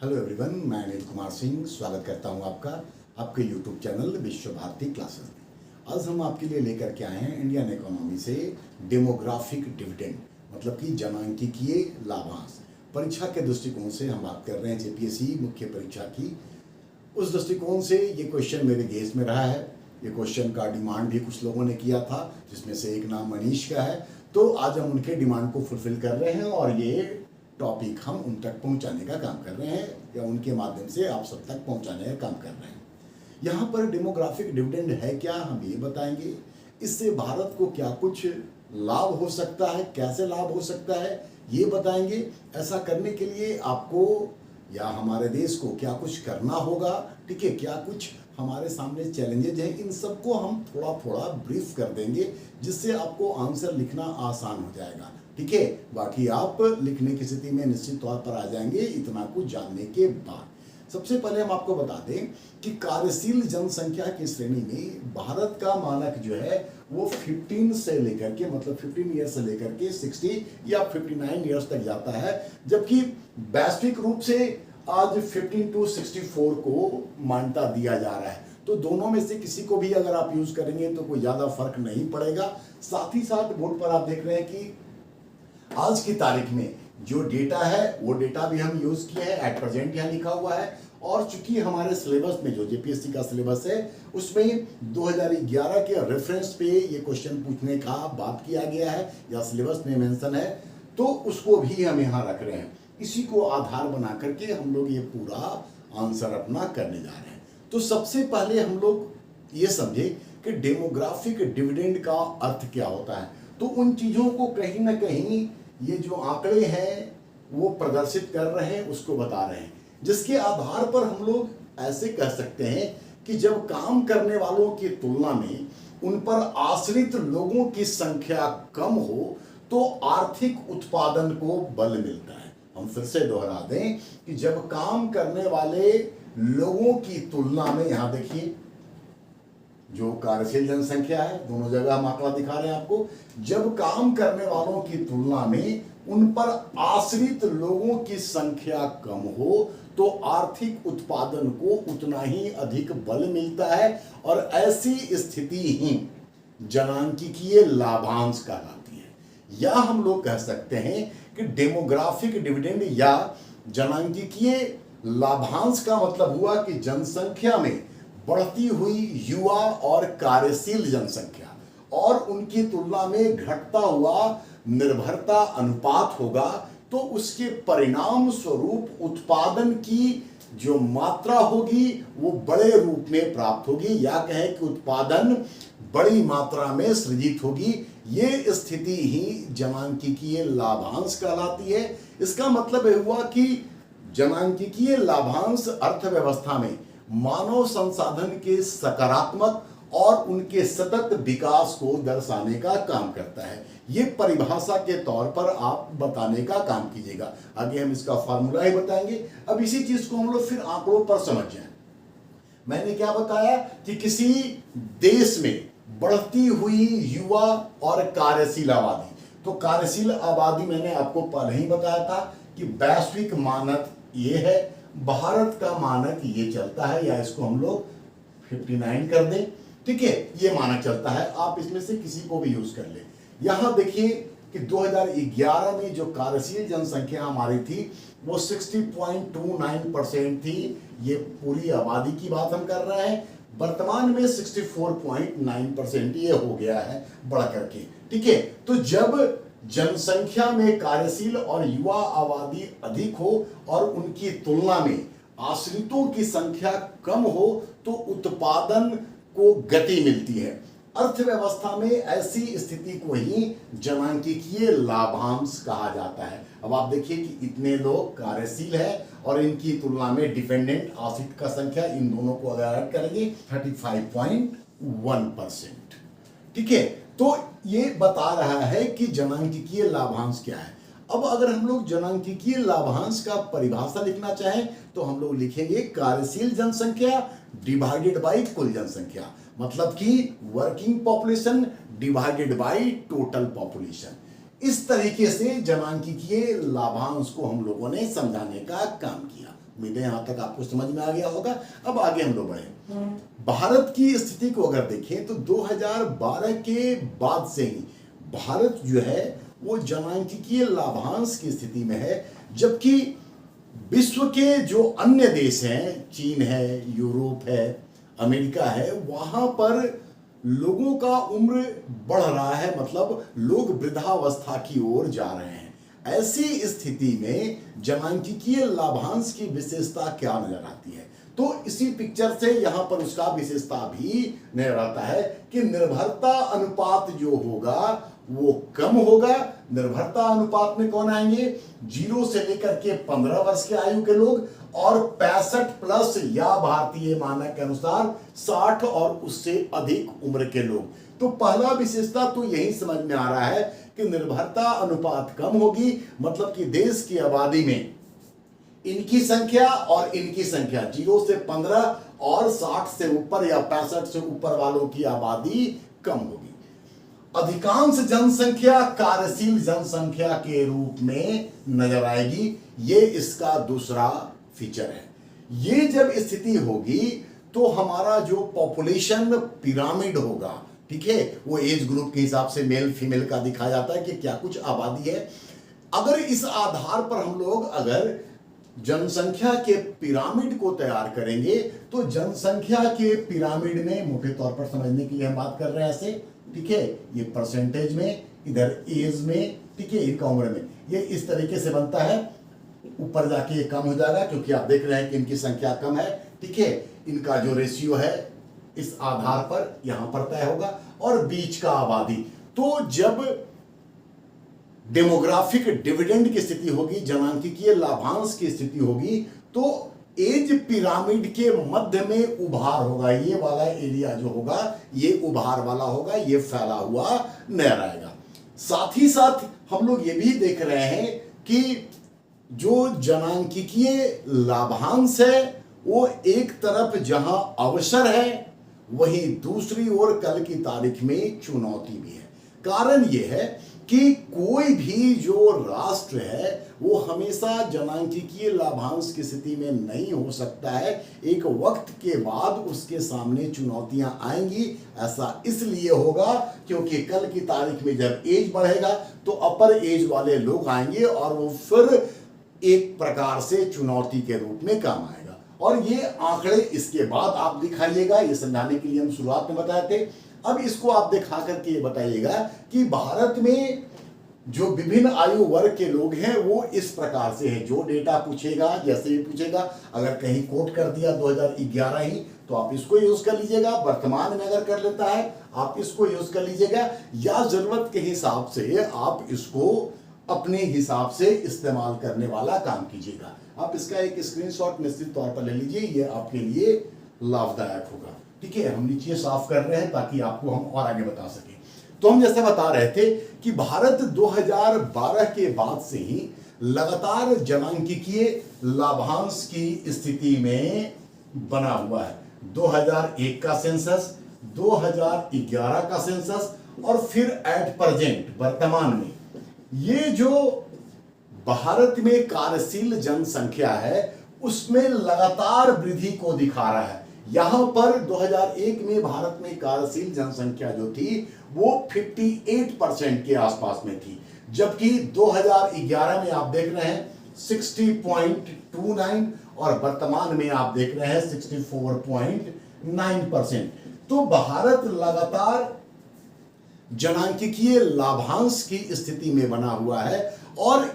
Hello everyone, मैं अनिल कुमार सिंह स्वागत करता हूं आपका आपके यूट्यूब चैनल विश्व भारती क्लासेस में। आज हम आपके लिए लेकर के आए हैं इंडियन इकोनॉमी से डेमोग्राफिक डिविडेंड, मतलब कि जनांकिकीय लाभांश। परीक्षा के दृष्टिकोण से हम बात कर रहे हैं जेपीएससी मुख्य परीक्षा की। उस दृष्टिकोण से ये क्वेश्चन मेरे गेस में रहा है। ये क्वेश्चन का डिमांड भी कुछ लोगों ने किया था, जिसमें से एक नाम मनीष का है। तो आज हम उनके डिमांड को फुलफिल कर रहे हैं और ये टॉपिक हम उन तक पहुंचाने का काम कर रहे हैं, या उनके माध्यम से आप सब तक पहुंचाने का काम कर रहे हैं। यहाँ पर डेमोग्राफिक डिविडेंड है क्या, हम ये बताएंगे। इससे भारत को क्या कुछ लाभ हो सकता है, कैसे लाभ हो सकता है, ये बताएंगे। ऐसा करने के लिए आपको या हमारे देश को क्या कुछ करना होगा, ठीक है, क्या कुछ हमारे सामने चैलेंजेज हैं, इन सबको हम थोड़ा थोड़ा ब्रीफ कर देंगे, जिससे आपको आंसर लिखना आसान हो जाएगा, ठीक है। बाकी आप लिखने की स्थिति में निश्चित तौर पर आ जाएंगे इतना कुछ जानने के बाद। सबसे पहले हम आपको बता दें कि कार्यशील जनसंख्या की श्रेणी में भारत का मानक जो है वो 15 से लेकर के, मतलब 15 ईयर्स से लेकर के 60 या 59 ईयर्स तक जाता है, जबकि वैश्विक रूप से आज 15 to 64 को मान्यता दिया जा रहा है। तो दोनों में से किसी को भी अगर आप यूज करेंगे तो कोई ज्यादा फर्क नहीं पड़ेगा। साथ ही साथ बोर्ड पर आप देख रहे हैं कि आज की तारीख में जो डेटा है वो डेटा भी हम यूज किए हैं, एट प्रेजेंट यहाँ लिखा हुआ है। और चूंकि हमारे सिलेबस में जो जेपीएससी का सिलेबस है उसमें 2011 के रेफरेंस पे ये क्वेश्चन पूछने का बात किया गया है या सिलेबस में मेंशन है, तो उसको भी हम यहाँ रख रहे हैं। इसी को आधार बना करके हम लोग ये पूरा आंसर अपना करने जा रहे हैं। तो सबसे पहले हम लोग ये समझे कि डेमोग्राफिक डिविडेंड का अर्थ क्या होता है। तो उन चीजों को कहीं ना कहीं ये जो आंकड़े हैं वो प्रदर्शित कर रहे हैं, उसको बता रहे हैं, जिसके आधार पर हम लोग ऐसे कह सकते हैं कि जब काम करने वालों की तुलना में उन पर आश्रित लोगों की संख्या कम हो तो आर्थिक उत्पादन को बल मिलता है। हम फिर से दोहरा दें कि जब काम करने वाले लोगों की तुलना में, यहां देखिए जो कार्यशील जनसंख्या है, दोनों जगह हम आंकड़ा दिखा रहे हैं आपको, जब काम करने वालों की तुलना में उन पर आश्रित लोगों की संख्या कम हो तो आर्थिक उत्पादन को उतना ही अधिक बल मिलता है, और ऐसी स्थिति ही जनांकिकीय लाभांश कहलाती है। या हम लोग कह सकते हैं कि डेमोग्राफिक डिविडेंड या जनांकिकीय लाभांश का मतलब हुआ कि जनसंख्या में बढ़ती हुई युवा और कार्यशील जनसंख्या और उनकी तुलना में घटता हुआ निर्भरता अनुपात होगा, तो उसके परिणाम स्वरूप उत्पादन की जो मात्रा होगी वो बड़े रूप में प्राप्त होगी, या कहें कि उत्पादन बड़ी मात्रा में सृजित होगी। ये स्थिति ही जनांकिकीय लाभांश कहलाती है। इसका मतलब हुआ कि जनांकिकीय लाभांश अर्थव्यवस्था में मानव संसाधन के सकारात्मक और उनके सतत विकास को दर्शाने का काम करता है। ये परिभाषा के तौर पर आप बताने का काम कीजिएगा। आगे हम इसका फार्मूला ही बताएंगे। अब इसी चीज को हम लोग फिर आंकड़ों पर समझ जाएं। मैंने क्या बताया कि किसी देश में बढ़ती हुई युवा और कार्यशील आबादी, तो कार्यशील आबादी मैंने आपको पहले ही बताया था कि वैश्विक मानक ये है, भारत का मानक ये चलता है, या इसको हम लोग 59 कर दें, ठीक है, ये मानक चलता है। आप इसमें से किसी को भी यूज कर ले। यहां देखिए कि 2011 में जो कार्यशील जनसंख्या हमारी थी वो 60.29% थी। ये पूरी आबादी की बात हम कर रहे हैं। वर्तमान में 64.9% ये हो गया है बढ़ करके, ठीक है। तो जब जनसंख्या में कार्यशील और युवा आबादी अधिक हो और उनकी तुलना में आश्रितों की संख्या कम हो तो उत्पादन को गति मिलती है। अर्थव्यवस्था में ऐसी स्थिति को ही जनांकिकीय लाभांश कहा जाता है। अब आप देखिए कि इतने लोग कार्यशील है और इनकी तुलना में डिपेंडेंट आश्रित का संख्या, इन दोनों को अगर ऐड करेंगे 35.1%, ठीक है। तो ये बता रहा है कि जनांकिकीय लाभांश क्या है। अब अगर हम लोग जनांकिकीय लाभांश का परिभाषा लिखना चाहें तो हम लोग लिखेंगे कार्यशील जनसंख्या डिवाइडेड बाय कुल जनसंख्या, मतलब कि working population divided by total population. इस तरीके से जनांकिकीय लाभांश को हम लोगों ने समझाने का काम किया। उम्मीदें यहाँ तक आपको समझ में आ गया होगा। अब आगे हम लोग बढ़े। भारत की स्थिति को अगर देखें तो 2012 के बाद से ही भारत जो है वो जनांकिकीय लाभांश की स्थिति में है, जबकि विश्व के जो अन्य देश हैं, चीन है, यूरोप है, अमेरिका है, वहां पर लोगों का उम्र बढ़ रहा है, मतलब लोग वृद्धावस्था की ओर जा रहे हैं। ऐसी स्थिति में जनांकिकीय लाभांश की विशेषता क्या नजर आती है? तो इसी पिक्चर से यहां पर उसका विशेषता भी नजर आता है कि निर्भरता अनुपात जो होगा वो कम होगा। निर्भरता अनुपात में कौन आएंगे? 0 से लेकर के 15 वर्ष के आयु के लोग और 65 प्लस या भारतीय मानक के अनुसार 60 और उससे अधिक उम्र के लोग। तो पहला विशेषता तो यही समझ में आ रहा है कि निर्भरता अनुपात कम होगी, मतलब कि देश की आबादी में इनकी संख्या और इनकी संख्या 0 से 15 और 60 से ऊपर या 65 से ऊपर वालों की आबादी कम होगी। अधिकांश जनसंख्या कार्यशील जनसंख्या के रूप में नजर आएगी। ये इसका दूसरा फीचर है। ये जब स्थिति होगी तो हमारा जो पॉपुलेशन पिरामिड होगा, ठीक है, वो एज ग्रुप के हिसाब से मेल फीमेल का दिखाया जाता है कि क्या कुछ आबादी है। अगर इस आधार पर हम लोग अगर जनसंख्या के पिरामिड को तैयार करेंगे तो जनसंख्या के पिरामिड में मोटे तौर पर समझने के लिए हम बात कर रहे हैं ऐसे, ठीक है, ये परसेंटेज में, इधर एज में, ठीक है, इनका उम्र में, ये इस तरीके से बनता है। ऊपर जाके ये कम हो जाएगा क्योंकि आप देख रहे हैं कि इनकी संख्या कम है, ठीक है। इनका जो रेशियो है इस आधार पर यहां पर तय होगा और बीच का आबादी। तो जब डेमोग्राफिक डिविडेंड की स्थिति होगी, जनांकिकीय लाभांश की स्थिति होगी, तो एज पिरामिड के मध्य में उभार होगा। ये वाला एरिया जो होगा ये उभार वाला होगा, ये फैला हुआ नजर आएगा। साथ ही साथ हम लोग ये भी देख रहे हैं कि जो जनांकिकीय लाभांश है वो एक तरफ जहां अवसर है वहीं दूसरी ओर कल की तारीख में चुनौती भी है। कारण यह है कि कोई भी जो राष्ट्र है वो हमेशा जनांकिकीय लाभांश की स्थिति में नहीं हो सकता है। एक वक्त के बाद उसके सामने चुनौतियां आएंगी। ऐसा इसलिए होगा क्योंकि कल की तारीख में जब एज बढ़ेगा तो अपर एज वाले लोग आएंगे और वो फिर एक प्रकार से चुनौती के रूप में काम आएगा। और ये आंकड़े इसके बाद आप दिखाइएगा, ये समझाने के लिए हम शुरुआत में बताए थे। अब इसको आप दिखा करके ये बताइएगा कि भारत में जो विभिन्न आयु वर्ग के लोग हैं वो इस प्रकार से है। जो डेटा पूछेगा, जैसे भी पूछेगा, अगर कहीं कोट कर दिया 2011 ही तो आप इसको यूज कर लीजिएगा। वर्तमान में अगर कर लेता है आप इसको यूज कर लीजिएगा, या जरूरत के हिसाब से आप इसको अपने हिसाब से इस्तेमाल करने वाला काम कीजिएगा। आप इसका एक स्क्रीनशॉट निश्चित तौर पर ले लीजिए, ये आपके लिए लाभदायक होगा। ठीक है, हम नीचे साफ कर रहे हैं ताकि आपको हम और आगे बता सकें। तो हम जैसे बता रहे थे कि भारत 2012 के बाद से ही लगातार जनांकिकीय लाभांश की स्थिति में बना हुआ है। 2001 का सेंसस, 2011 का सेंसस और फिर एट प्रेजेंट वर्तमान में ये जो भारत में कार्यशील जनसंख्या है उसमें लगातार वृद्धि को दिखा रहा है। यहां पर 2001 में भारत में कार्यशील जनसंख्या जो थी वो 58% के आसपास में थी, जबकि 2011 में आप देख रहे हैं 60.29 और वर्तमान में आप देख रहे हैं 64.9%। तो भारत लगातार जनांकिकीय लाभांश की स्थिति में बना हुआ है और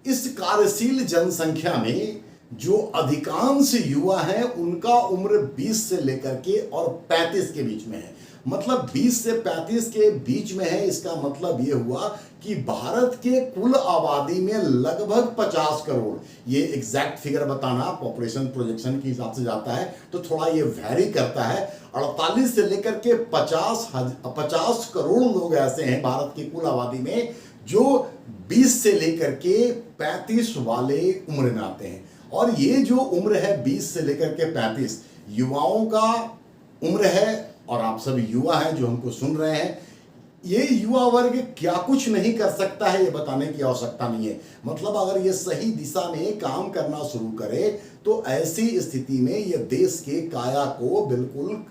इस कार्यशील जनसंख्या में जो अधिकांश युवा हैं उनका उम्र 20 से लेकर के और 35 के बीच में है। मतलब 20 से 35 के बीच में है, इसका मतलब यह हुआ कि भारत के कुल आबादी में लगभग 50 करोड़, ये एग्जैक्ट फिगर बताना पॉपुलेशन प्रोजेक्शन के हिसाब से जाता है तो थोड़ा ये वैरी करता है। 48 से लेकर के 50 करोड़ लोग ऐसे हैं भारत की कुल आबादी में जो 20 से लेकर के 35 वाले उम्र में आते हैं। और ये जो उम्र है 20 से लेकर के 35 युवाओं का उम्र है, और आप सभी युवा हैं जो हमको सुन रहे हैं, ये युवा वर्ग क्या कुछ नहीं कर सकता है ये बताने की आवश्यकता नहीं है। मतलब अगर ये सही दिशा में काम करना शुरू करे तो ऐसी स्थिति में यह देश के काया को बिल्कुल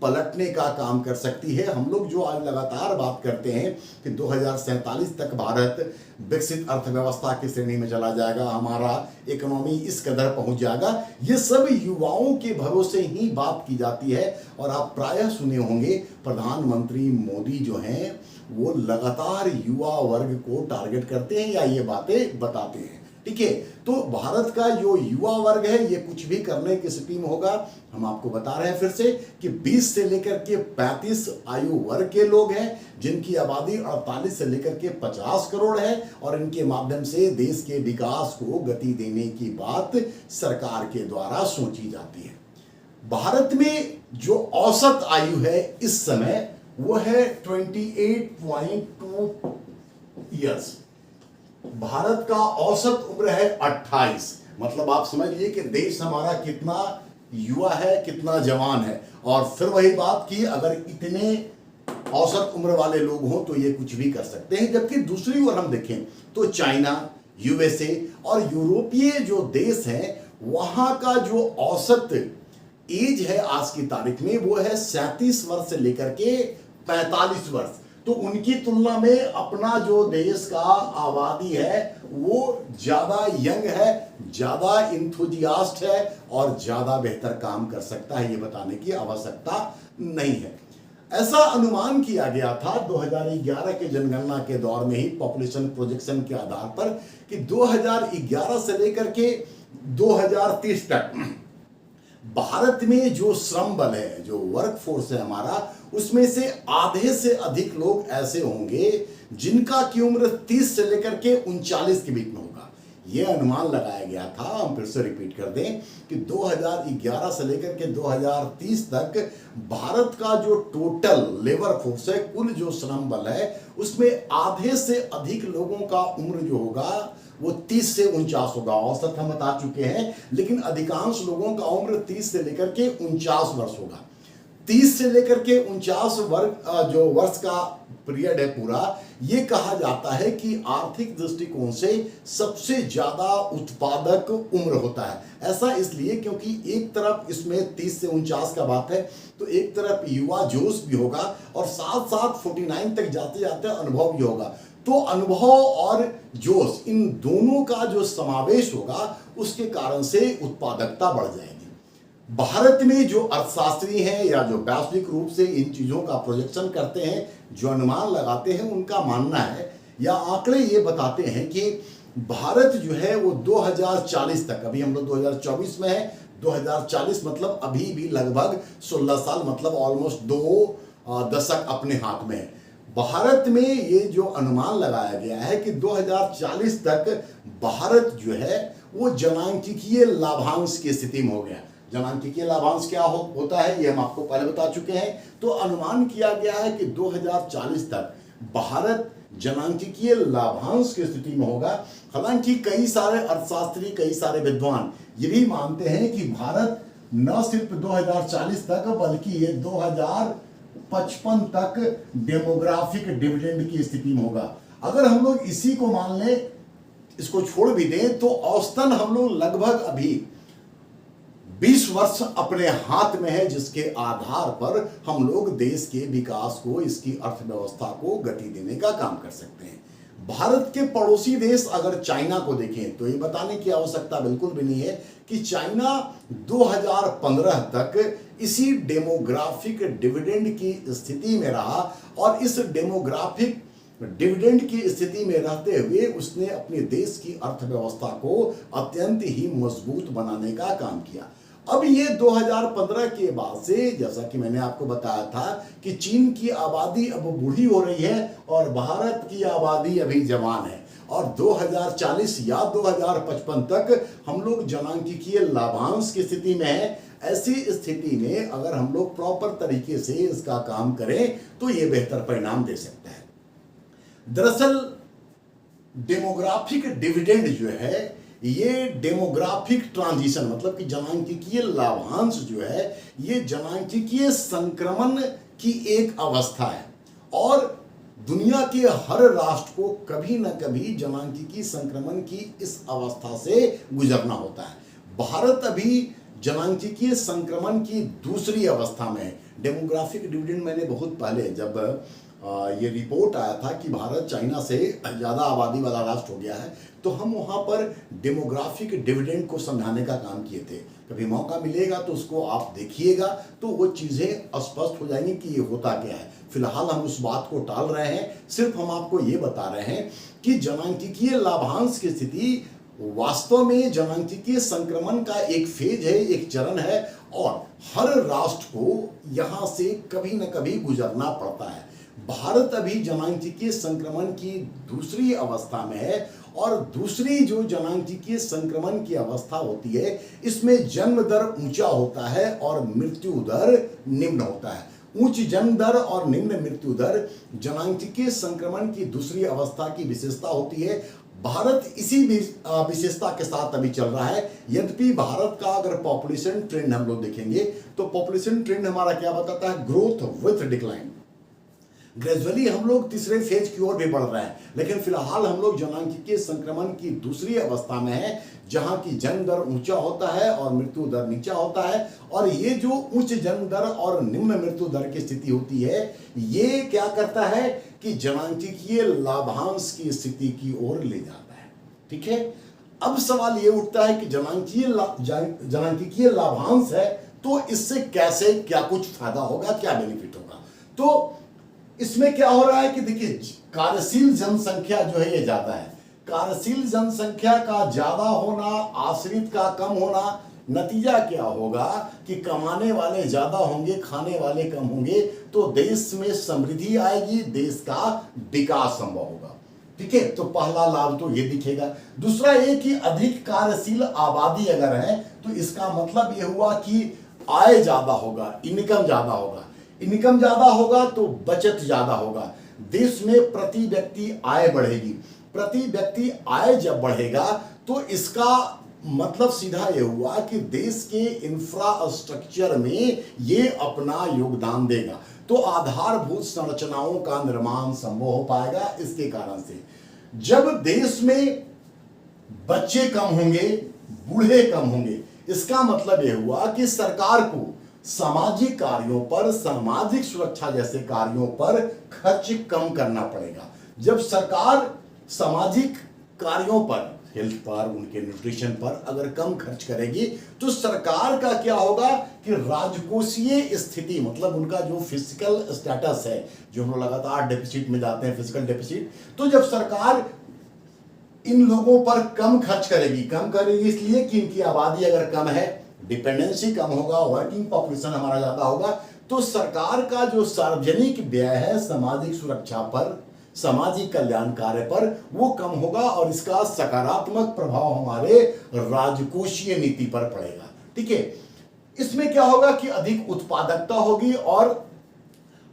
पलटने का काम कर सकती है। हम लोग जो आज लगातार बात करते हैं कि 2047 तक भारत विकसित अर्थव्यवस्था की श्रेणी में चला जाएगा, हमारा इकोनॉमी इस कदर पहुंच जाएगा, ये सब युवाओं के भरोसे ही बात की जाती है। और आप प्रायः सुने होंगे प्रधानमंत्री मोदी जो हैं वो लगातार युवा वर्ग को टारगेट करते हैं या ये बातें बताते हैं। ठीक है, तो भारत का जो युवा वर्ग है ये कुछ भी करने की स्थिति में होगा। हम आपको बता रहे हैं फिर से कि 20 से लेकर के 35 आयु वर्ग के लोग हैं जिनकी आबादी 48 से लेकर के 50 करोड़ है, और इनके माध्यम से देश के विकास को गति देने की बात सरकार के द्वारा सोची जाती है। भारत में जो औसत आयु है इस समय वो है 28.2 ईयर्स। भारत का औसत उम्र है 28। मतलब आप समझ लीजिए कि देश हमारा कितना युवा है, कितना जवान है। और फिर वही बात की, अगर इतने औसत उम्र वाले लोग हों तो ये कुछ भी कर सकते हैं। जबकि दूसरी ओर हम देखें तो चाइना, यूएसए और यूरोपीय जो देश हैं वहां का जो औसत एज है आज की तारीख में वो है 37 वर्ष से लेकर के 45 वर्ष। तो उनकी तुलना में अपना जो देश का आबादी है वो ज्यादा यंग है, ज्यादा इंथुजियास्ट है और ज्यादा बेहतर काम कर सकता है, ये बताने की आवश्यकता नहीं है। ऐसा अनुमान किया गया था 2011 के जनगणना के दौर में ही पॉपुलेशन प्रोजेक्शन के आधार पर कि 2011 से लेकर के 2030 तक भारत में जो श्रम बल है, जो वर्क फोर्स है हमारा, उसमें से आधे से अधिक लोग ऐसे होंगे जिनका की उम्र 30 से लेकर के 39 के बीच में होगा। यह अनुमान लगाया गया था। हम फिर से रिपीट कर दें कि 2011 से लेकर के 2030 तक भारत का जो टोटल लेबर फोर्स है, कुल जो श्रम बल है, उसमें आधे से अधिक लोगों का उम्र जो होगा वो 30 से 49 होगा। औसत हम बता चुके हैं, लेकिन अधिकांश लोगों का उम्र 30 से लेकर के 49 वर्ष होगा। 30 से लेकर के 49 वर्ग जो वर्ष का पीरियड है पूरा, ये कहा जाता है कि आर्थिक दृष्टिकोण से सबसे ज्यादा उत्पादक उम्र होता है। ऐसा इसलिए क्योंकि एक तरफ इसमें 30 से 49 का बात है, तो एक तरफ युवा जोश भी होगा और साथ साथ 49 तक जाते जाते अनुभव भी होगा। तो अनुभव और जोश, इन दोनों का जो समावेश होगा उसके कारण से उत्पादकता बढ़ जाएगी। भारत में जो अर्थशास्त्री हैं या जो वैश्विक रूप से इन चीजों का प्रोजेक्शन करते हैं, जो अनुमान लगाते हैं, उनका मानना है या आंकड़े ये बताते हैं कि भारत जो है वो 2040 तक, अभी हम लोग 2024 में है, 2040 मतलब अभी भी लगभग 16 साल, मतलब ऑलमोस्ट 2 दशक अपने हाथ में है। भारत में ये जो अनुमान लगाया गया है कि 2040 तक भारत जो है वो जनांकीय लाभांश की स्थिति में हो गया। जनांकीय लाभांश क्या होता है ये हम आपको पहले बता चुके हैं। तो अनुमान किया गया है कि 2040 तक भारत जनांकीय लाभांश की स्थिति में होगा। हालांकि कई सारे अर्थशास्त्री, कई सारे विद्वान ये भी मानते हैं कि भारत न सिर्फ 2040 तक बल्कि ये 2055 तक डेमोग्राफिक डिविडेंड की स्थिति में होगा। अगर हम लोग इसी को मान लें, इसको छोड़ भी दें, तो औसतन हम लोग लगभग अभी 20 वर्ष अपने हाथ में है, जिसके आधार पर हम लोग देश के विकास को, इसकी अर्थव्यवस्था को गति देने का काम कर सकते हैं। भारत के पड़ोसी देश अगर चाइना को देखें तो ये बताने की आवश्यकता बिल्कुल भी नहीं है कि चाइना 2015 तक इसी डेमोग्राफिक डिविडेंड की स्थिति में रहा और इस डेमोग्राफिक डिविडेंड की स्थिति में रहते हुए उसने अपने देश की अर्थव्यवस्था को अत्यंत ही मजबूत बनाने का काम किया। अब ये 2015 के बाद से, जैसा कि मैंने आपको बताया था कि चीन की आबादी अब बूढ़ी हो रही है और भारत की आबादी अभी जवान है, और 2040 या 2055 तक हम लोग जनांकीय लाभांश की स्थिति में है। ऐसी स्थिति में अगर हम लोग प्रॉपर तरीके से इसका काम करें तो ये बेहतर परिणाम दे सकता है। दरअसल डेमोग्राफिक डिविडेंड जो है, ये डेमोग्राफिक ट्रांजिशन मतलब कि जनांकीय लाभांश जो है, ये जनांकीय संक्रमण की एक अवस्था है और दुनिया के हर राष्ट्र को कभी न कभी जनांकीय संक्रमण की इस अवस्था से गुजरना होता है। भारत अभी जनांकीय संक्रमण की दूसरी अवस्था में है। डेमोग्राफिक डिविडेंड मैंने बहुत पहले जब ये रिपोर्ट आया था कि भारत चाइना से ज़्यादा आबादी वाला राष्ट्र हो गया है, तो हम वहाँ पर डेमोग्राफिक डिविडेंड को समझाने का काम किए थे। कभी मौका मिलेगा तो उसको आप देखिएगा तो वो चीज़ें स्पष्ट हो जाएंगी कि ये होता क्या है। फिलहाल हम उस बात को टाल रहे हैं, सिर्फ हम आपको ये बता रहे हैं कि जनांकीय लाभांश की स्थिति वास्तव में जनांकीय संक्रमण का एक फेज है, एक चरण है, और हर राष्ट्र को यहाँ से कभी न कभी गुजरना पड़ता है। भारत अभी जनांकीय संक्रमण की दूसरी अवस्था में है, और दूसरी जो जनांकीय संक्रमण की अवस्था होती है, इसमें जन्म दर ऊंचा होता है और मृत्यु दर निम्न होता है। उच्च जन्म दर और निम्न मृत्यु दर जनांकीय संक्रमण की दूसरी अवस्था की विशेषता होती है। भारत इसी विशेषता के साथ अभी चल रहा है। यद्यपि भारत का अगर पॉपुलेशन ट्रेंड हम लोग देखेंगे तो पॉपुलेशन ट्रेंड हमारा क्या बताता है? Growth with decline. ग्रेजुअली हम लोग तीसरे फेज की ओर भी बढ़ रहे हैं, लेकिन फिलहाल हम लोग जनांकीय संक्रमण की दूसरी अवस्था में है, जहां की जन्म दर ऊंचा होता है और मृत्यु दर नीचा होता है। और ये जो उच्च जन्म दर और निम्न मृत्यु दर की स्थिति होती है, ये क्या करता है कि जनांकीय लाभांश की स्थिति की ओर ले जाता है। ठीक है, अब सवाल ये उठता है कि जनांकीय लाभांश है तो इससे कैसे क्या कुछ फायदा होगा, क्या बेनिफिट होगा? तो इसमें क्या हो रहा है कि देखिए, कार्यशील जनसंख्या जो है ये ज्यादा है। कार्यशील जनसंख्या का ज्यादा होना, आश्रित का कम होना, नतीजा क्या होगा कि कमाने वाले ज्यादा होंगे, खाने वाले कम होंगे, तो देश में समृद्धि आएगी, देश का विकास संभव होगा। ठीक है, तो पहला लाभ तो ये दिखेगा। दूसरा ये कि अधिक कार्यशील आबादी अगर है तो इसका मतलब ये हुआ कि आय ज्यादा होगा, इनकम ज्यादा होगा। इनकम ज्यादा होगा तो बचत ज्यादा होगा। देश में प्रति व्यक्ति आय बढ़ेगी। प्रति व्यक्ति आय जब बढ़ेगा तो इसका मतलब सीधा ये हुआ कि देश के इंफ्रास्ट्रक्चर में ये अपना योगदान देगा, तो आधारभूत संरचनाओं का निर्माण संभव हो पाएगा। इसके कारण से जब देश में बच्चे कम होंगे, बूढ़े कम होंगे, इसका मतलब यह हुआ कि सरकार को सामाजिक कार्यों पर, सामाजिक सुरक्षा जैसे कार्यों पर खर्च कम करना पड़ेगा। जब सरकार सामाजिक कार्यों पर, हेल्थ पर, उनके न्यूट्रिशन पर अगर कम खर्च करेगी तो सरकार का क्या होगा कि राजकोषीय स्थिति, मतलब उनका जो फिजिकल स्टेटस है, जो हम लोग लगातार डेफिसिट में जाते हैं, फिजिकल डेफिसिट, तो जब सरकार इन लोगों पर कम खर्च करेगी, कम करेगी इसलिए कि इनकी आबादी अगर कम है, डिपेंडेंसी कम होगा, वर्किंग पॉपुलेशन हमारा ज्यादा होगा, तो सरकार का जो सार्वजनिक व्यय है सामाजिक सुरक्षा पर, सामाजिक कल्याण कार्य पर, वो कम होगा और इसका सकारात्मक प्रभाव हमारे राजकोषीय नीति पर पड़ेगा। ठीक है, इसमें क्या होगा कि अधिक उत्पादकता होगी, और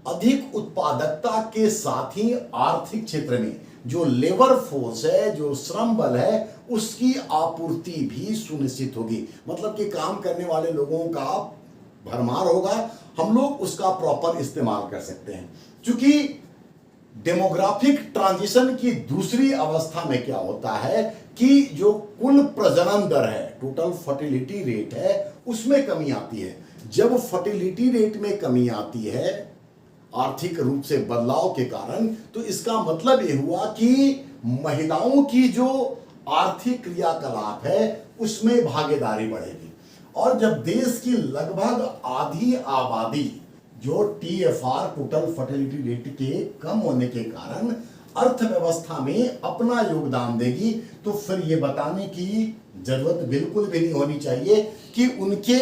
अधिक उत्पादकता के साथ ही आर्थिक क्षेत्र में जो लेबर फोर्स है, जो श्रम बल है, उसकी आपूर्ति भी सुनिश्चित होगी। मतलब कि काम करने वाले लोगों का भरमार होगा, हम लोग उसका प्रॉपर इस्तेमाल कर सकते हैं। क्योंकि डेमोग्राफिक ट्रांजिशन की दूसरी अवस्था में क्या होता है कि जो कुल प्रजनन दर है, टोटल फर्टिलिटी रेट है, उसमें कमी आती है। जब फर्टिलिटी रेट में कमी आती है आर्थिक रूप से बदलाव के कारण, तो इसका मतलब यह हुआ कि महिलाओं की जो आर्थिक क्रियाकलाप है उसमें भागीदारी बढ़ेगी। और जब देश की लगभग आधी आबादी जो TFR, टोटल फर्टिलिटी रेट के कम होने के कारण अर्थव्यवस्था में अपना योगदान देगी, तो फिर ये बताने की जरूरत बिल्कुल भी नहीं होनी चाहिए कि उनके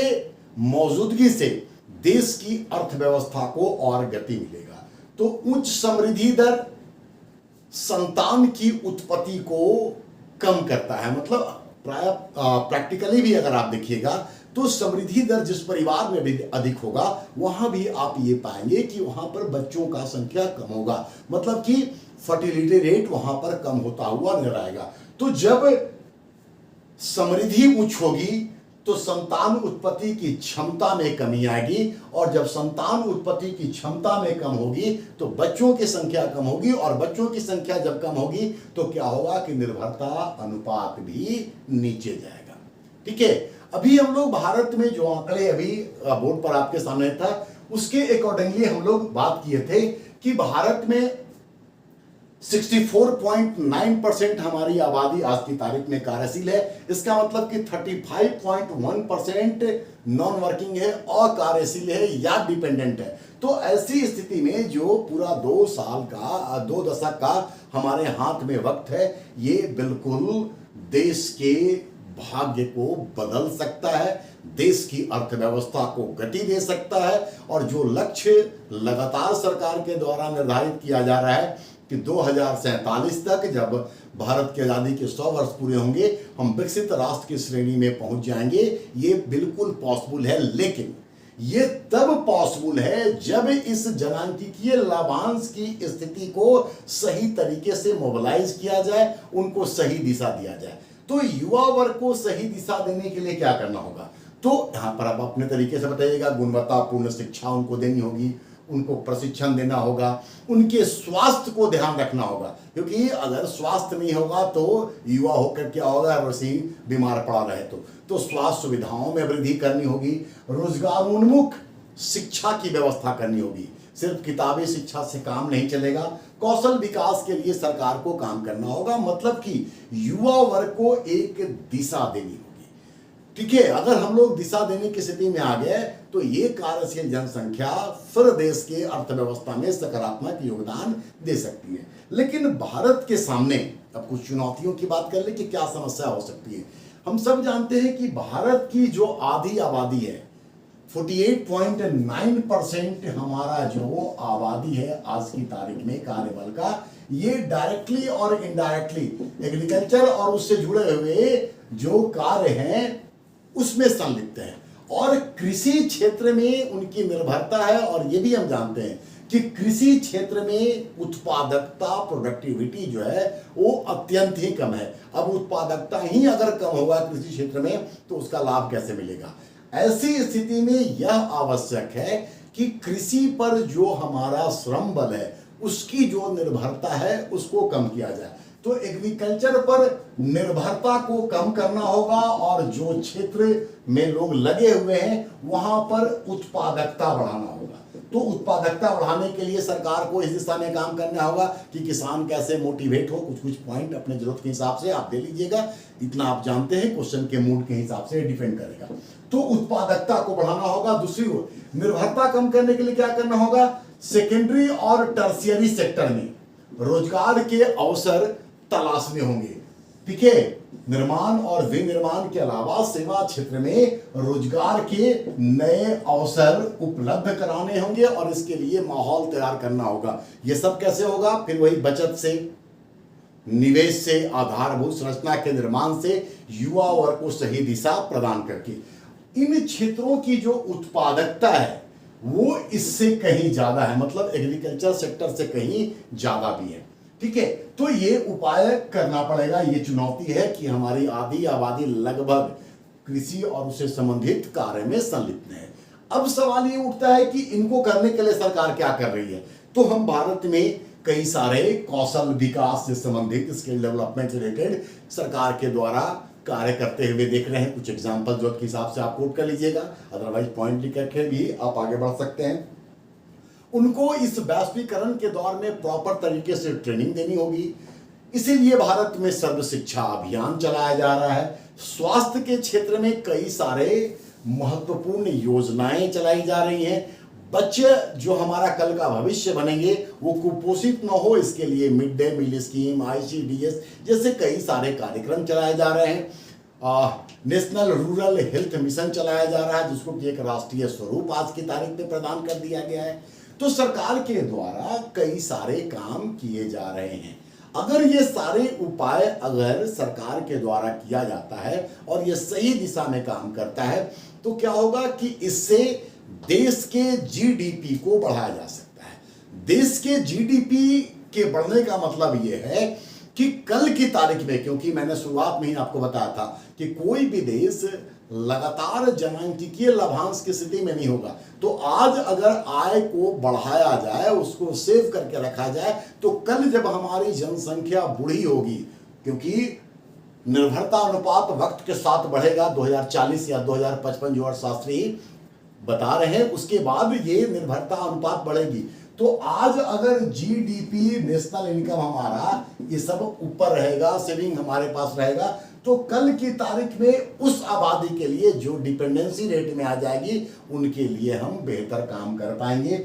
मौजूदगी से देश की अर्थव्यवस्था को और गति मिलेगा। तो उच्च समृद्धि दर संतान की उत्पत्ति को कम करता है। मतलब प्राय प्रैक्टिकली भी अगर आप देखिएगा तो समृद्धि दर जिस परिवार में भी अधिक होगा, वहां भी आप ये पाएंगे कि वहां पर बच्चों का संख्या कम होगा। मतलब कि फर्टिलिटी रेट वहां पर कम होता हुआ नजर आएगा। तो जब समृद्धि उच्च होगी तो संतान उत्पत्ति की क्षमता में कमी आएगी, और जब संतान उत्पत्ति की क्षमता में कम होगी तो बच्चों की संख्या कम होगी, और बच्चों की संख्या जब कम होगी तो क्या होगा कि निर्भरता अनुपात भी नीचे जाएगा। ठीक है, अभी हम लोग भारत में जो आंकड़े अभी बोर्ड पर आपके सामने था उसके अकॉर्डिंगली हम लोग बात किए थे कि भारत में 64.9% हमारी आबादी आज की तारीख में कार्यशील है। इसका मतलब कि 35.1% नॉन वर्किंग है, अकार्यशील है या डिपेंडेंट है। तो ऐसी स्थिति में जो पूरा 2 साल का 2 दशक का हमारे हाथ में वक्त है, ये बिल्कुल देश के भाग्य को बदल सकता है, देश की अर्थव्यवस्था को गति दे सकता है। और जो लक्ष्य लगातार सरकार के द्वारा निर्धारित किया जा रहा है कि 2047 तक जब भारत की आज़ादी के 100 वर्ष पूरे होंगे हम विकसित राष्ट्र की श्रेणी में पहुंच जाएंगे, ये बिल्कुल पॉसिबल है। लेकिन ये तब पॉसिबल है जब इस जनांकीय लाभांश की स्थिति को सही तरीके से मोबिलाइज किया जाए, उनको सही दिशा दिया जाए। तो युवा वर्ग को सही दिशा देने के लिए क्या करना होगा, तो यहां पर आप अपने तरीके से बताइएगा। गुणवत्तापूर्ण शिक्षा उनको देनी होगी, उनको प्रशिक्षण देना होगा, उनके स्वास्थ्य को ध्यान रखना होगा, क्योंकि अगर स्वास्थ्य नहीं होगा तो युवा होकर क्या होगा, वैसे ही बीमार पड़ा रहे तो स्वास्थ्य सुविधाओं में वृद्धि करनी होगी, रोजगार उन्मुख शिक्षा की व्यवस्था करनी होगी। सिर्फ किताबी शिक्षा से काम नहीं चलेगा, कौशल विकास के लिए सरकार को काम करना होगा। मतलब कि युवा वर्ग को एक दिशा देनी होगी। ठीक है, अगर हम लोग दिशा देने की स्थिति में आ गए तो ये कार्यशील जनसंख्या फिर देश के अर्थव्यवस्था में सकारात्मक योगदान दे सकती है। लेकिन भारत के सामने अब कुछ चुनौतियों की बात कर ले कि क्या समस्या हो सकती है। हम सब जानते हैं कि भारत की जो आधी आबादी है 48.9% हमारा जो आबादी है आज की तारीख में कार्यबल का, ये डायरेक्टली और इनडायरेक्टली एग्रीकल्चर और उससे जुड़े हुए जो कार्य हैं उसमें संलिप्त है और कृषि क्षेत्र में उनकी निर्भरता है। और ये भी हम जानते हैं कि कृषि क्षेत्र में उत्पादकता, प्रोडक्टिविटी जो है वो अत्यंत ही कम है। अब उत्पादकता ही अगर कम होगा कृषि क्षेत्र में तो उसका लाभ कैसे मिलेगा। ऐसी स्थिति में यह आवश्यक है कि कृषि पर जो हमारा श्रम बल है उसकी जो निर्भरता है उसको कम किया जाए। तो एग्रीकल्चर पर निर्भरता को कम करना होगा और जो क्षेत्र में लोग लगे हुए हैं वहां पर उत्पादकता बढ़ाना होगा। तो उत्पादकता बढ़ाने के लिए सरकार को इस दिशा में काम करना होगा कि किसान कैसे मोटिवेट हो। कुछ पॉइंट अपने जरूरत के हिसाब से आप दे लीजिएगा, इतना आप जानते हैं, क्वेश्चन के मूड के हिसाब से डिपेंड करेगा। तो उत्पादकता को बढ़ाना होगा। दूसरी ओर निर्भरता कम करने के लिए क्या करना होगा, सेकेंडरी और टर्शियरी सेक्टर में रोजगार के अवसर तलाशने होंगे। ठीक है, निर्माण और विनिर्माण के अलावा सेवा क्षेत्र में रोजगार के नए अवसर उपलब्ध कराने होंगे और इसके लिए माहौल तैयार करना होगा। यह सब कैसे होगा, फिर वही बचत से, निवेश से, आधारभूत संरचना के निर्माण से, युवा वर्ग को सही दिशा प्रदान करके। इन क्षेत्रों की जो उत्पादकता है वो इससे कहीं ज्यादा है, मतलब एग्रीकल्चर सेक्टर से कहीं ज्यादा भी है। ठीक है, तो ये उपाय करना पड़ेगा। ये चुनौती है कि हमारी आधी आबादी लगभग कृषि और उससे संबंधित कार्य में संलिप्त है। अब सवाल ये उठता है कि इनको करने के लिए सरकार क्या कर रही है। तो हम भारत में कई सारे कौशल विकास से संबंधित, स्किल डेवलपमेंट से रिलेटेड सरकार के द्वारा कार्य करते हुए देख रहे हैं। कुछ एग्जाम्पल जो के हिसाब से आप कोट कर लीजिएगा, अदरवाइज पॉइंट लिख करके भी आप आगे बढ़ सकते हैं। उनको इस वैश्वीकरण के दौर में प्रॉपर तरीके से ट्रेनिंग देनी होगी। इसीलिए भारत में सर्व शिक्षा अभियान चलाया जा रहा है। स्वास्थ्य के क्षेत्र में कई सारे महत्वपूर्ण योजनाएं चलाई जा रही हैं। बच्चे जो हमारा कल का भविष्य बनेंगे वो कुपोषित न हो, इसके लिए mid day meal scheme, ICDS जैसे कई सारे कार्यक्रम चलाए जा रहे हैं। नेशनल रूरल हेल्थ मिशन चलाया जा रहा है जिसको कि एक राष्ट्रीय स्वरूप आज की तारीख में प्रदान कर दिया गया है। तो सरकार के द्वारा कई सारे काम किए जा रहे हैं। अगर ये सारे उपाय अगर सरकार के द्वारा किया जाता है और ये सही दिशा में काम करता है तो क्या होगा कि इससे देश के GDP को बढ़ाया जा सकता है। देश के GDP के बढ़ने का मतलब ये है कि कल की तारीख में, क्योंकि मैंने शुरुआत में ही आपको बताया था कि कोई भी देश लगातार जनांकीय लाभांश की स्थिति में नहीं होगा। तो आज अगर आय को बढ़ाया जाए, उसको सेव करके रखा जाए, तो कल जब हमारी जनसंख्या बूढ़ी होगी, क्योंकि निर्भरता अनुपात वक्त के साथ बढ़ेगा 2040 या 2055 जो अर्थशास्त्री बता रहे हैं, उसके बाद ये निर्भरता अनुपात बढ़ेगी। तो आज अगर जीडीपी, नेशनल इनकम हमारा ये सब ऊपर रहेगा, सेविंग हमारे पास रहेगा, तो कल की तारीख में उस आबादी के लिए जो डिपेंडेंसी रेट में आ जाएगी, उनके लिए हम बेहतर काम कर पाएंगे।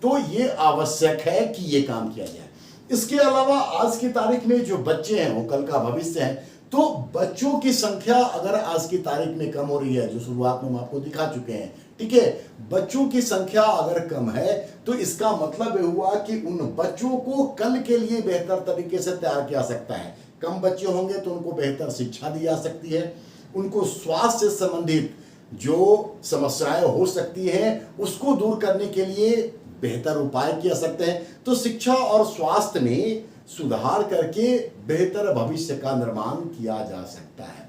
तो ये आवश्यक है कि ये काम किया जाए। इसके अलावा आज की तारीख में जो बच्चे हैं वो कल का भविष्य है। तो बच्चों की संख्या अगर आज की तारीख में कम हो रही है, जो शुरुआत में हम आपको दिखा चुके हैं, ठीक है, बच्चों की संख्या अगर कम है तो इसका मतलब ये हुआ कि उन बच्चों को कल के लिए बेहतर तरीके से तैयार किया सकता है। कम बच्चे होंगे तो उनको बेहतर शिक्षा दी जा सकती है, उनको स्वास्थ्य से संबंधित जो समस्याएं हो सकती हैं उसको दूर करने के लिए बेहतर उपाय किया सकते हैं। तो शिक्षा और स्वास्थ्य में सुधार करके बेहतर भविष्य का निर्माण किया जा सकता है।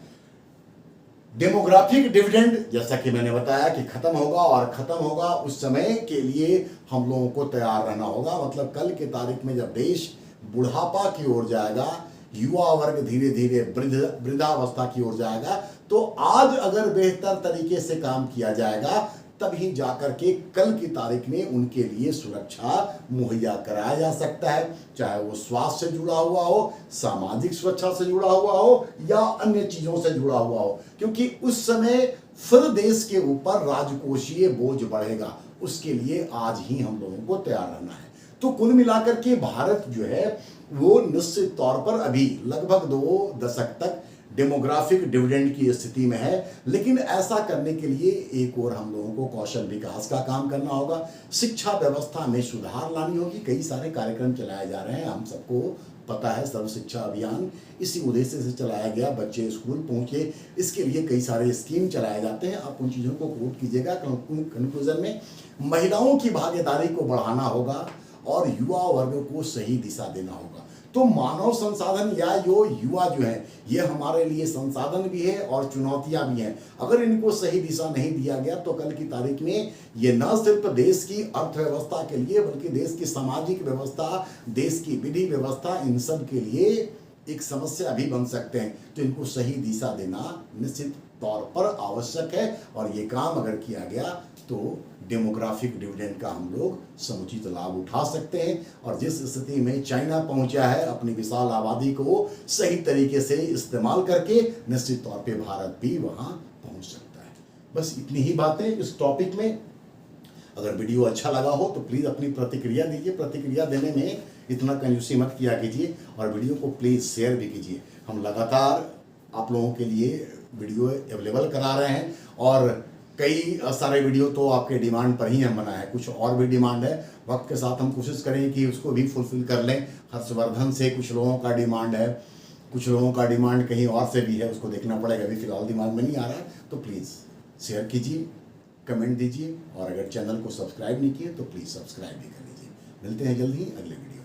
डेमोग्राफिक डिविडेंड जैसा कि मैंने बताया कि खत्म होगा, और खत्म होगा उस समय के लिए हम लोगों को तैयार रहना होगा। मतलब कल की तारीख में जब देश बुढ़ापा की ओर जाएगा, युवा वर्ग धीरे धीरे वृद्धावस्था की ओर जाएगा, तो आज अगर बेहतर तरीके से काम किया जाएगा तभी जाकर के कल की तारीख में उनके लिए सुरक्षा मुहैया कराया जा सकता है, चाहे वो स्वास्थ्य से जुड़ा हुआ हो, सामाजिक सुरक्षा से जुड़ा हुआ हो या अन्य चीजों से जुड़ा हुआ हो। क्योंकि उस समय फिर देश के ऊपर राजकोषीय बोझ बढ़ेगा, उसके लिए आज ही हम लोगों को तैयार रहना है। तो कुल मिलाकर के भारत जो है वो निश्चित तौर पर अभी लगभग 2 दशक तक डेमोग्राफिक डिविडेंड की स्थिति में है, लेकिन ऐसा करने के लिए एक और हम लोगों को कौशल विकास का काम करना होगा, शिक्षा व्यवस्था में सुधार लानी होगी। कई सारे कार्यक्रम चलाए जा रहे हैं, हम सबको पता है, सर्व शिक्षा अभियान इसी उद्देश्य से चलाया गया, बच्चे स्कूल पहुंचे, इसके लिए कई सारे स्कीम चलाए जाते हैं। आप उन चीज़ों को कोट कीजिएगा। कंक्लूजन में महिलाओं की भागीदारी को बढ़ाना होगा और युवा वर्ग को सही दिशा देना होगा। तो मानव संसाधन या जो युवा जो है ये हमारे लिए संसाधन भी है और चुनौतियां भी हैं। अगर इनको सही दिशा नहीं दिया गया तो कल की तारीख में ये न सिर्फ देश की अर्थव्यवस्था के लिए बल्कि देश की सामाजिक व्यवस्था, देश की विधि व्यवस्था, इन सब के लिए एक समस्या भी बन सकते हैं। तो इनको सही दिशा देना निश्चित तौर पर आवश्यक है, और ये काम अगर किया गया तो डेमोग्राफिक डिविडेंड का हम लोग समुचित लाभ उठा सकते हैं। और जिस स्थिति में चाइना पहुंचा है अपनी विशाल आबादी को सही तरीके से इस्तेमाल करके, निश्चित तौर पे भारत भी वहां पहुंच सकता है। बस इतनी ही बातें इस टॉपिक में। अगर वीडियो अच्छा लगा हो तो प्लीज़ अपनी प्रतिक्रिया दीजिए। प्रतिक्रिया देने में इतना कंजूसी मत किया कीजिए, और वीडियो को प्लीज़ शेयर भी कीजिए। हम लगातार आप लोगों के लिए वीडियो अवेलेबल करा रहे हैं, और कई सारे वीडियो तो आपके डिमांड पर ही हम बनाए हैं, कुछ और भी डिमांड है। वक्त के साथ हम कोशिश करें कि उसको भी फुलफिल कर लें। हर्षवर्धन से कुछ लोगों का डिमांड है, कुछ लोगों का डिमांड कहीं और से भी है, उसको देखना पड़ेगा, अभी फिलहाल दिमाग में नहीं आ रहा है। तो प्लीज़ शेयर कीजिए, कमेंट दीजिए, और अगर चैनल को सब्सक्राइब नहीं किए तो प्लीज़ सब्सक्राइब भी कर लीजिए। मिलते हैं जल्द ही अगले वीडियो।